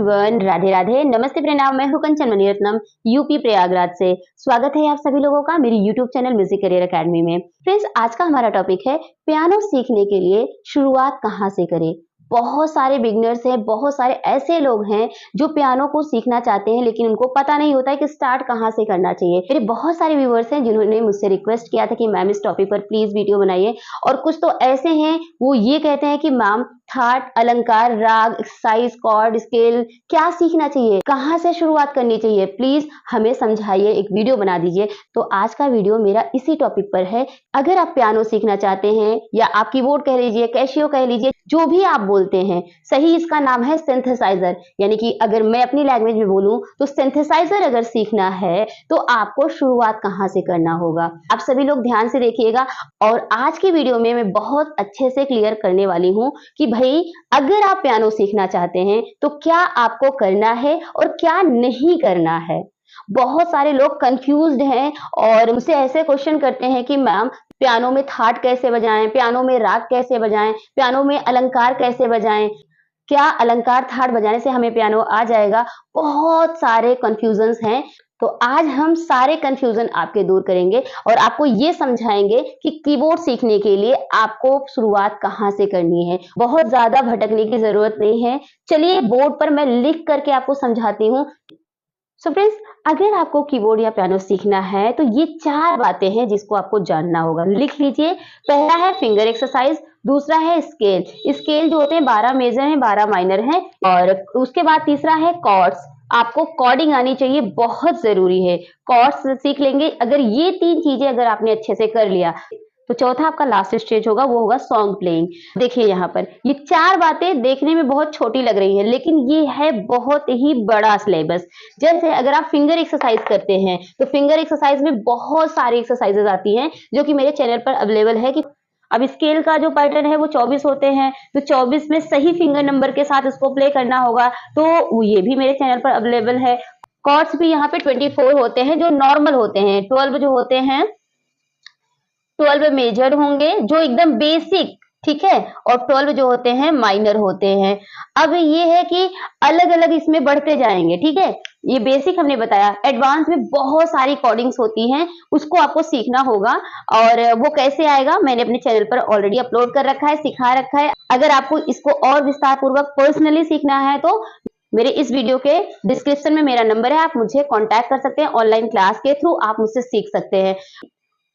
Everyone, Radhe Radhe, नमस्ते, प्रणाम। मैं हूं कंचन मणिरत्नम, यूपी प्रयागराज से। स्वागत है आप सभी लोगों का मेरी YouTube channel music career academy में। फ्रेंड्स, आज का हमारा टॉपिक है पियानो सीखने के लिए शुरुआत कहाँ से करें। बहुत सारे बिगिनर्स हैं, बहुत सारे ऐसे लोग हैं जो पियानो को सीखना चाहते हैं लेकिन उनको पता नहीं होता है कि स्टार्ट कहाँ से करना चाहिए। मेरे बहुत सारे व्यूअर्स हैं जिन्होंने मुझसे रिक्वेस्ट किया था कि मैम इस टॉपिक पर प्लीज वीडियो बनाइए, और कुछ तो ऐसे हैं वो ये कहते हैं कि मैम थाट, अलंकार, राग, एक्सरसाइज, कॉर्ड, स्केल क्या सीखना चाहिए, कहाँ से शुरुआत करनी चाहिए, प्लीज हमें समझाइए, एक वीडियो बना दीजिए। तो आज का वीडियो मेरा इसी टॉपिक पर है। अगर आप पियानो सीखना चाहते हैं या आप कीबोर्ड कह लीजिए, कैशियो कह लीजिए, जो भी आप बोलते हैं, सही इसका नाम है सिंथेसाइजर। यानी कि अगर मैं अपनी लैंग्वेज में बोलूं तो सिंथेसाइजर अगर सीखना है तो आपको शुरुआत कहाँ से करना होगा। आप सभी लोग ध्यान से देखिएगा, और आज की वीडियो में मैं बहुत अच्छे से क्लियर करने वाली हूँ कि भाई अगर आप पियानो सीखना चाहते हैं तो क्या आपको करना है और क्या नहीं करना है। बहुत सारे लोग कंफ्यूज्ड हैं और मुझसे ऐसे क्वेश्चन करते हैं कि मैम पियानो में थाट कैसे बजाएं, पियानो में राग कैसे बजाएं, पियानो में अलंकार कैसे बजाएं, क्या अलंकार थाट बजाने से हमें पियानो आ जाएगा। बहुत सारे कंफ्यूजन्स हैं। तो आज हम सारे कंफ्यूजन आपके दूर करेंगे और आपको ये समझाएंगे कि कीबोर्ड सीखने के लिए आपको शुरुआत कहाँ से करनी है। बहुत ज्यादा भटकने की जरूरत नहीं है। चलिए बोर्ड पर मैं लिख करके आपको समझाती हूँ। सो फ्रेंड्स, अगर आपको कीबोर्ड या पियानो सीखना है तो ये 4 बातें हैं जिसको आपको जानना होगा। लिख लीजिए। पहला है फिंगर एक्सरसाइज, दूसरा है स्केल। स्केल जो होते हैं 12 मेजर हैं, 12 माइनर हैं, और उसके बाद तीसरा है कॉर्ड्स। आपको कॉर्डिंग आनी चाहिए, बहुत जरूरी है। कॉर्ड्स सीख लेंगे, अगर ये 3 चीजें अगर आपने अच्छे से कर लिया तो चौथा आपका लास्ट स्टेज होगा, वो होगा सॉन्ग प्लेइंग। देखिए यहाँ पर ये 4 बातें देखने में बहुत छोटी लग रही हैं लेकिन ये है बहुत ही बड़ा सिलेबस। जैसे अगर आप फिंगर एक्सरसाइज करते हैं तो फिंगर एक्सरसाइज में बहुत सारी एक्सरसाइजेज आती हैं जो कि मेरे चैनल पर अवेलेबल है। कि अब स्केल का जो पैटर्न है वो 24 होते हैं, तो 24 में सही फिंगर नंबर के साथ इसको प्ले करना होगा, तो ये भी मेरे चैनल पर अवेलेबल है। कॉर्ड्स भी यहाँ पे 24 होते हैं जो नॉर्मल होते हैं, 12 जो होते हैं 12 मेजर होंगे जो एकदम बेसिक, ठीक है, और 12 जो होते हैं माइनर होते हैं। अब ये है कि अलग अलग इसमें बढ़ते जाएंगे, ठीक है। ये बेसिक हमने बताया, एडवांस में बहुत सारी कॉर्डिंग्स होती हैं, उसको आपको सीखना होगा। और वो कैसे आएगा मैंने अपने चैनल पर ऑलरेडी अपलोड कर रखा है, सिखा रखा है। अगर आपको इसको और विस्तार पूर्वक पर्सनली सीखना है तो मेरे इस वीडियो के डिस्क्रिप्शन में मेरा नंबर है, आप मुझे कांटेक्ट कर सकते हैं। ऑनलाइन क्लास के थ्रू आप मुझसे सीख सकते हैं।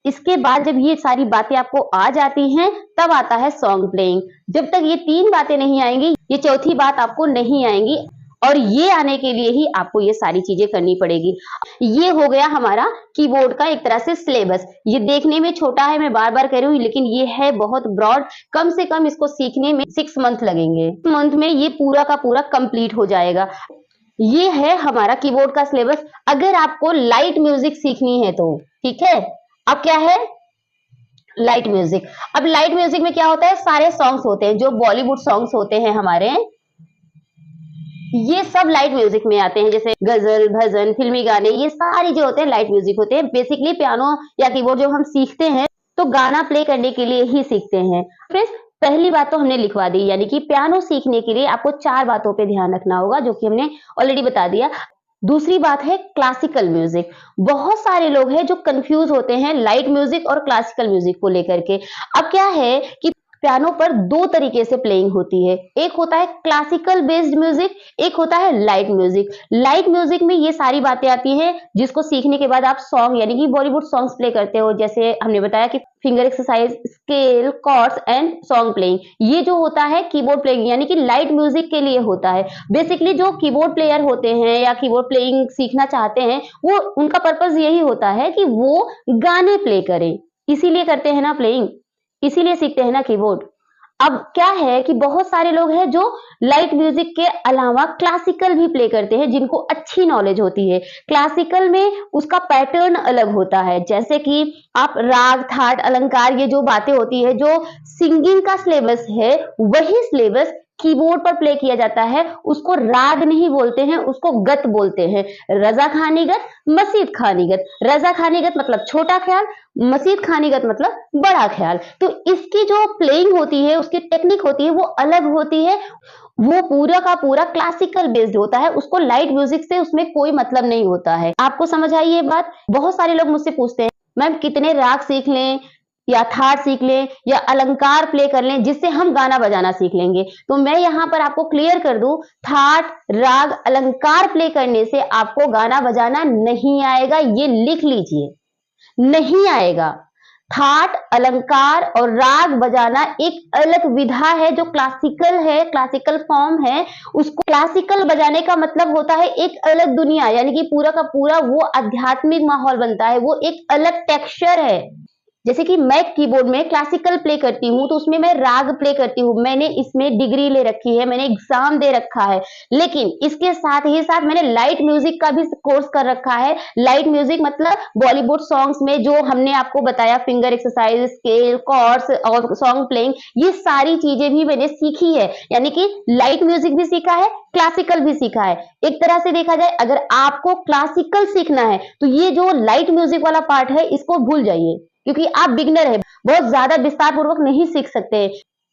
इसके बाद जब ये सारी बातें आपको आ जाती हैं तब आता है सॉन्ग प्लेइंग। जब तक ये 3 बातें नहीं आएंगी, ये चौथी बात आपको नहीं आएंगी, और ये आने के लिए ही आपको ये सारी चीजें करनी पड़ेगी। ये हो गया हमारा कीबोर्ड का एक तरह से सिलेबस। ये देखने में छोटा है, मैं बार बार कह रही हूँ, लेकिन ये है बहुत ब्रॉड। कम से कम इसको सीखने में 6 मंथ लगेंगे। मंथ में ये पूरा का पूरा कंप्लीट हो जाएगा। ये है हमारा कीबोर्ड का सिलेबस। अगर आपको लाइट म्यूजिक सीखनी है तो ठीक है। अब क्या है लाइट म्यूजिक। अब लाइट म्यूजिक में क्या होता है, सारे सॉन्ग्स होते हैं जो बॉलीवुड सॉन्ग्स होते हैं हमारे, ये सब लाइट म्यूजिक में आते हैं। जैसे गजल, भजन, फिल्मी गाने, ये सारे जो होते हैं लाइट म्यूजिक होते हैं। बेसिकली पियानो या कीबोर्ड जो हम सीखते हैं तो गाना प्ले करने के लिए ही सीखते हैं। फिर पहली बात तो हमने लिखवा दी, यानी कि पियानो सीखने के लिए आपको 4 बातों पे ध्यान रखना होगा, जो कि हमने ऑलरेडी बता दिया। दूसरी बात है क्लासिकल म्यूजिक। बहुत सारे लोग हैं जो कंफ्यूज होते हैं लाइट म्यूजिक और क्लासिकल म्यूजिक को लेकर के। अब क्या है कि पियानो पर 2 तरीके से प्लेइंग होती है। एक होता है क्लासिकल बेस्ड म्यूजिक, एक होता है लाइट म्यूजिक। लाइट म्यूजिक में ये सारी बातें आती हैं जिसको सीखने के बाद आप सॉन्ग यानी कि बॉलीवुड सॉन्ग्स प्ले करते हो। जैसे हमने बताया कि finger exercise, scale, chords and song playing, ये जो होता है कीबोर्ड प्लेइंग यानी कि लाइट म्यूजिक के लिए होता है। बेसिकली जो कीबोर्ड प्लेयर होते हैं या कीबोर्ड प्लेइंग सीखना चाहते हैं, वो उनका पर्पस यही होता है कि वो गाने प्ले करें, इसीलिए करते हैं ना प्लेइंग, इसीलिए सीखते हैं ना कीबोर्ड। अब क्या है कि बहुत सारे लोग हैं जो लाइट म्यूजिक के अलावा क्लासिकल भी प्ले करते हैं, जिनको अच्छी नॉलेज होती है। क्लासिकल में उसका पैटर्न अलग होता है, जैसे कि आप राग, थाट, अलंकार, ये जो बातें होती है, जो सिंगिंग का सिलेबस है, वही सिलेबस कीबोर्ड पर प्ले किया जाता है। उसको राग नहीं बोलते हैं, उसको गत बोलते हैं। रजा खानीगत, मसीद खानीगत। रजा खानीगत मतलब छोटा ख्याल, मसीद खानीगत मतलब बड़ा ख्याल। तो इसकी जो प्लेइंग होती है, उसकी टेक्निक होती है, वो अलग होती है। वो पूरा का पूरा क्लासिकल बेस्ड होता है, उसको लाइट म्यूजिक से उसमें कोई मतलब नहीं होता है। आपको समझ आई ये बात? बहुत सारे लोग मुझसे पूछते हैं मैम कितने राग सीख लें या थाट सीख लें या अलंकार प्ले कर लें जिससे हम गाना बजाना सीख लेंगे। तो मैं यहाँ पर आपको क्लियर कर दूं, थाट, राग, अलंकार प्ले करने से आपको गाना बजाना नहीं आएगा, ये लिख लीजिए, नहीं आएगा। थाट, अलंकार और राग बजाना एक अलग विधा है जो क्लासिकल है, क्लासिकल फॉर्म है। उसको क्लासिकल बजाने का मतलब होता है एक अलग दुनिया, यानी कि पूरा का पूरा वो आध्यात्मिक माहौल बनता है, वो एक अलग टेक्सचर है। जैसे कि मैं कीबोर्ड में क्लासिकल प्ले करती हूँ तो उसमें मैं राग प्ले करती हूँ, मैंने इसमें डिग्री ले रखी है, मैंने एग्जाम दे रखा है, लेकिन इसके साथ ही साथ मैंने लाइट म्यूजिक का भी कोर्स कर रखा है। लाइट म्यूजिक मतलब बॉलीवुड सॉन्ग्स में जो हमने आपको बताया, फिंगर एक्सरसाइज, स्केल, कॉर्ड्स और सॉन्ग प्लेइंग, ये सारी चीजें भी मैंने सीखी है, यानी कि लाइट म्यूजिक भी सीखा है, क्लासिकल भी सीखा है। एक तरह से देखा जाए, अगर आपको क्लासिकल सीखना है तो ये जो लाइट म्यूजिक वाला पार्ट है इसको भूल जाइए, क्योंकि आप बिगनर है, बहुत ज्यादा विस्तार पूर्वक नहीं सीख सकते।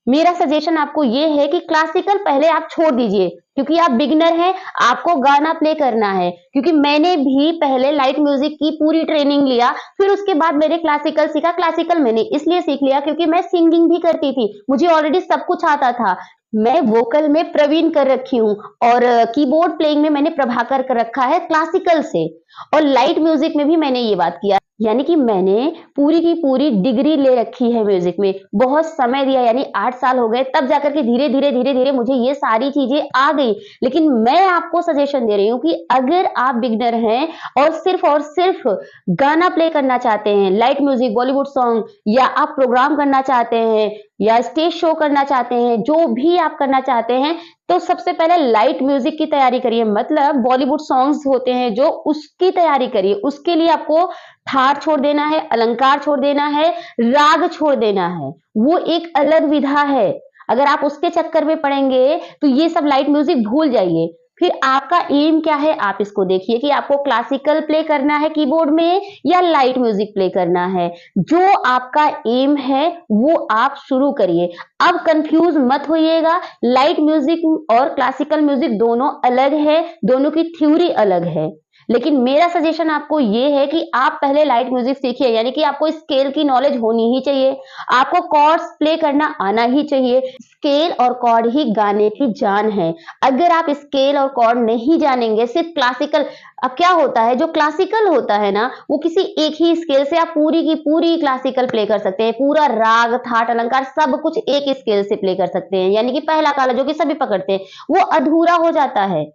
मेरा सजेशन आपको ये है कि क्लासिकल पहले आप छोड़ दीजिए, क्योंकि आप बिगनर हैं, आपको गाना प्ले करना है। क्योंकि मैंने भी पहले लाइट म्यूजिक की पूरी ट्रेनिंग लिया, फिर उसके बाद मैंने क्लासिकल सीखा। क्लासिकल मैंने इसलिए सीख लिया क्योंकि मैं सिंगिंग भी करती थी, मुझे ऑलरेडी सब कुछ आता था। मैं वोकल में प्रवीण कर रखी हूँ और कीबोर्ड प्लेइंग में मैंने प्रभाकर कर रखा है क्लासिकल से, और लाइट म्यूजिक में भी मैंने ये बात किया, यानी कि मैंने पूरी की पूरी डिग्री ले रखी है म्यूजिक में। बहुत समय दिया, यानी 8 साल हो गए, तब जाकर के धीरे धीरे धीरे धीरे मुझे ये सारी चीजें आ गई। लेकिन मैं आपको सजेशन दे रही हूँ कि अगर आप बिगनर हैं और सिर्फ गाना प्ले करना चाहते हैं, लाइट म्यूजिक, बॉलीवुड सॉन्ग, या आप प्रोग्राम करना चाहते हैं या स्टेज शो करना चाहते हैं, जो भी आप करना चाहते हैं, तो सबसे पहले लाइट म्यूजिक की तैयारी करिए। मतलब बॉलीवुड सॉन्ग्स होते हैं जो, उसकी तैयारी करिए। उसके लिए आपको थाट छोड़ देना है, अलंकार छोड़ देना है, राग छोड़ देना है, वो एक अलग विधा है। अगर आप उसके चक्कर में पड़ेंगे तो ये सब लाइट म्यूजिक भूल जाइए। फिर आपका एम क्या है, आप इसको देखिए कि आपको क्लासिकल प्ले करना है कीबोर्ड में या लाइट म्यूजिक प्ले करना है। जो आपका एम है वो आप शुरू करिए। अब कंफ्यूज मत होइएगा, लाइट म्यूजिक और क्लासिकल म्यूजिक दोनों अलग है, दोनों की थ्योरी अलग है। लेकिन मेरा सजेशन आपको ये है कि आप पहले लाइट म्यूजिक सीखिए, यानी कि आपको स्केल की नॉलेज होनी ही चाहिए, आपको कॉर्ड्स प्ले करना आना ही चाहिए। स्केल और कॉर्ड ही गाने की जान है। अगर आप स्केल और कॉर्ड नहीं जानेंगे, सिर्फ क्लासिकल, अब क्या होता है, जो क्लासिकल होता है ना, वो किसी एक ही स्केल से आप पूरी की पूरी क्लासिकल प्ले कर सकते हैं, पूरा राग, थाट, अलंकार सब कुछ एक स्केल से प्ले कर सकते हैं, यानी कि पहला काला जो कि सभी पकड़ते हैं, वो अधूरा हो जाता है।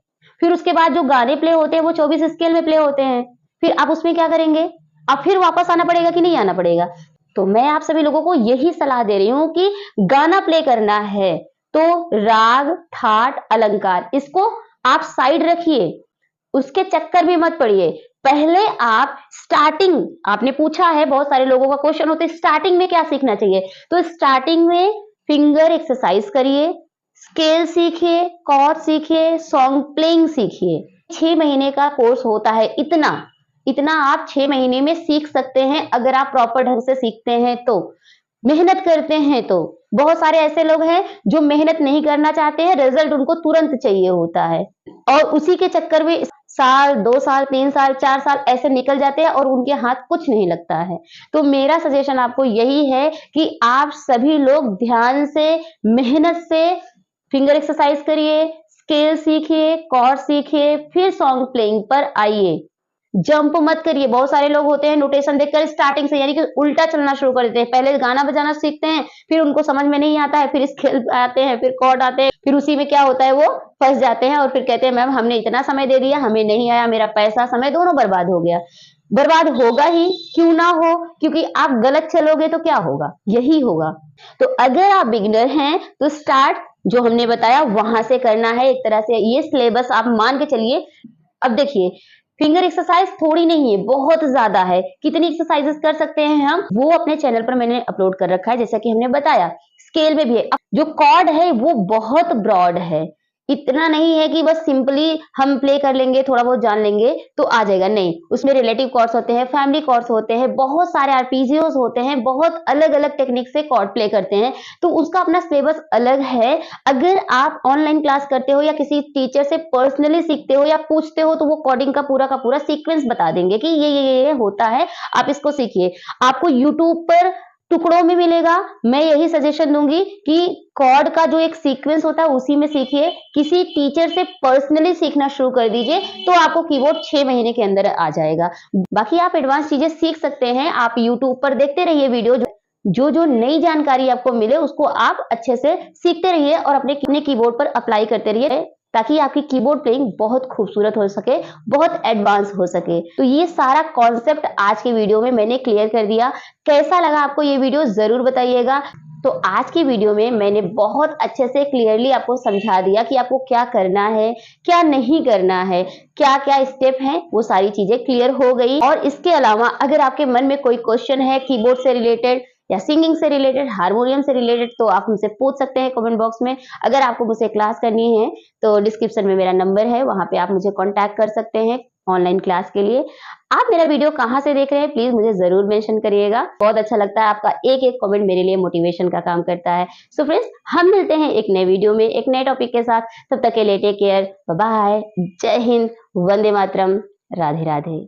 फिर उसके बाद जो गाने प्ले होते हैं वो 24 स्केल में प्ले होते हैं, फिर आप उसमें क्या करेंगे, अब फिर वापस आना पड़ेगा कि नहीं आना पड़ेगा। तो मैं आप सभी लोगों को यही सलाह दे रही हूं कि गाना प्ले करना है तो राग, थाट, अलंकार, इसको आप साइड रखिए, उसके चक्कर भी मत पड़िए। पहले आप स्टार्टिंग, आपने पूछा है, बहुत सारे लोगों का क्वेश्चन होता है स्टार्टिंग में क्या सीखना चाहिए, तो स्टार्टिंग में फिंगर एक्सरसाइज करिए, स्केल सीखिए, कॉर्ड सीखिए, सॉन्ग प्लेइंग सीखिए। 6 महीने का कोर्स होता है, इतना इतना आप 6 महीने में सीख सकते हैं, अगर आप प्रॉपर ढंग से सीखते हैं तो, मेहनत करते हैं तो। बहुत सारे ऐसे लोग हैं जो मेहनत नहीं करना चाहते हैं, रिजल्ट उनको तुरंत चाहिए होता है, और उसी के चक्कर में साल, 2 साल, 3 साल, 4 साल ऐसे निकल जाते हैं और उनके हाथ कुछ नहीं लगता है। तो मेरा सजेशन आपको यही है कि आप सभी लोग ध्यान से, मेहनत से फिंगर एक्सरसाइज करिए, स्केल सीखिए, कॉर्ड सीखिए, फिर सॉन्ग प्लेइंग पर आइए। जंप मत करिए। बहुत सारे लोग होते हैं नोटेशन देखकर स्टार्टिंग से, यानी कि उल्टा चलना शुरू कर देते हैं। पहले गाना बजाना सीखते हैं, फिर उनको समझ में नहीं आता है, फिर स्केल आते हैं, फिर कॉर्ड आते हैं, फिर उसी में क्या होता है, वो फंस जाते हैं और फिर कहते हैं मैम हमने इतना समय दे दिया, हमें नहीं आया, मेरा पैसा, समय दोनों बर्बाद हो गया। बर्बाद होगा ही, क्यों ना हो, क्योंकि आप गलत चलोगे तो क्या होगा, यही होगा। तो अगर आप बिगिनर हैं तो स्टार्ट जो हमने बताया वहां से करना है। एक तरह से ये सिलेबस आप मान के चलिए। अब देखिए, फिंगर एक्सरसाइज थोड़ी नहीं है, बहुत ज्यादा है। कितनी एक्सरसाइजेस कर सकते हैं हम, वो अपने चैनल पर मैंने अपलोड कर रखा है, जैसा कि हमने बताया। स्केल में भी है। अब जो कॉर्ड है वो बहुत ब्रॉड है, इतना नहीं है कि बस सिंपली हम प्ले कर लेंगे, थोड़ा बहुत जान लेंगे तो आ जाएगा, नहीं। उसमें रिलेटिव कॉर्ड्स होते हैं, फैमिली कॉर्ड्स होते हैं, बहुत सारे आर्पेजियोस होते हैं, बहुत अलग-अलग टेक्निक से कॉर्ड प्ले करते हैं, तो उसका अपना सिलेबस अलग है। अगर आप ऑनलाइन क्लास करते हो या किसी टीचर से पर्सनली सीखते हो या पूछते हो तो वो कॉर्डिंग का पूरा सीक्वेंस बता देंगे कि ये होता है, आप इसको सीखिए। आपको यूट्यूब पर टुकड़ों में मिलेगा। मैं यही सजेशन दूंगी कि कॉर्ड का जो एक सीक्वेंस होता है उसी में सीखिए। किसी टीचर से पर्सनली सीखना शुरू कर दीजिए तो आपको कीबोर्ड 6 महीने के अंदर आ जाएगा। बाकी आप एडवांस चीजें सीख सकते हैं। आप यूट्यूब पर देखते रहिए वीडियो, जो नई जानकारी आपको मिले उसको आप अच्छे से सीखते रहिए और अपने कीबोर्ड पर अप्लाई करते रहिए, ताकि आपकी कीबोर्ड प्लेइंग बहुत खूबसूरत हो सके, बहुत एडवांस हो सके। तो ये सारा कॉन्सेप्ट आज के वीडियो में मैंने क्लियर कर दिया। कैसा लगा आपको ये वीडियो जरूर बताइएगा। तो आज की वीडियो में मैंने बहुत अच्छे से क्लियरली आपको समझा दिया कि आपको क्या करना है, क्या नहीं करना है, क्या क्या स्टेप हैं, वो सारी चीजें क्लियर हो गई। और इसके अलावा अगर आपके मन में कोई क्वेश्चन है कीबोर्ड से रिलेटेड या सिंगिंग से रिलेटेड, हारमोनियम से रिलेटेड, तो आप मुझसे पूछ सकते हैं कमेंट बॉक्स में। अगर आपको मुझसे क्लास करनी है तो डिस्क्रिप्शन में मेरा नंबर है, वहां पे आप मुझे कांटेक्ट कर सकते हैं ऑनलाइन क्लास के लिए। आप मेरा वीडियो कहाँ से देख रहे हैं प्लीज मुझे जरूर मेंशन करिएगा। बहुत अच्छा लगता है, आपका एक एक कमेंट मेरे लिए मोटिवेशन का काम करता है। सो फ्रेंड्स, हम मिलते हैं एक नए वीडियो में एक नए टॉपिक के साथ। तब तक के लिए टेक केयर, बाय, जय हिंद, वंदे मातरम, राधे राधे।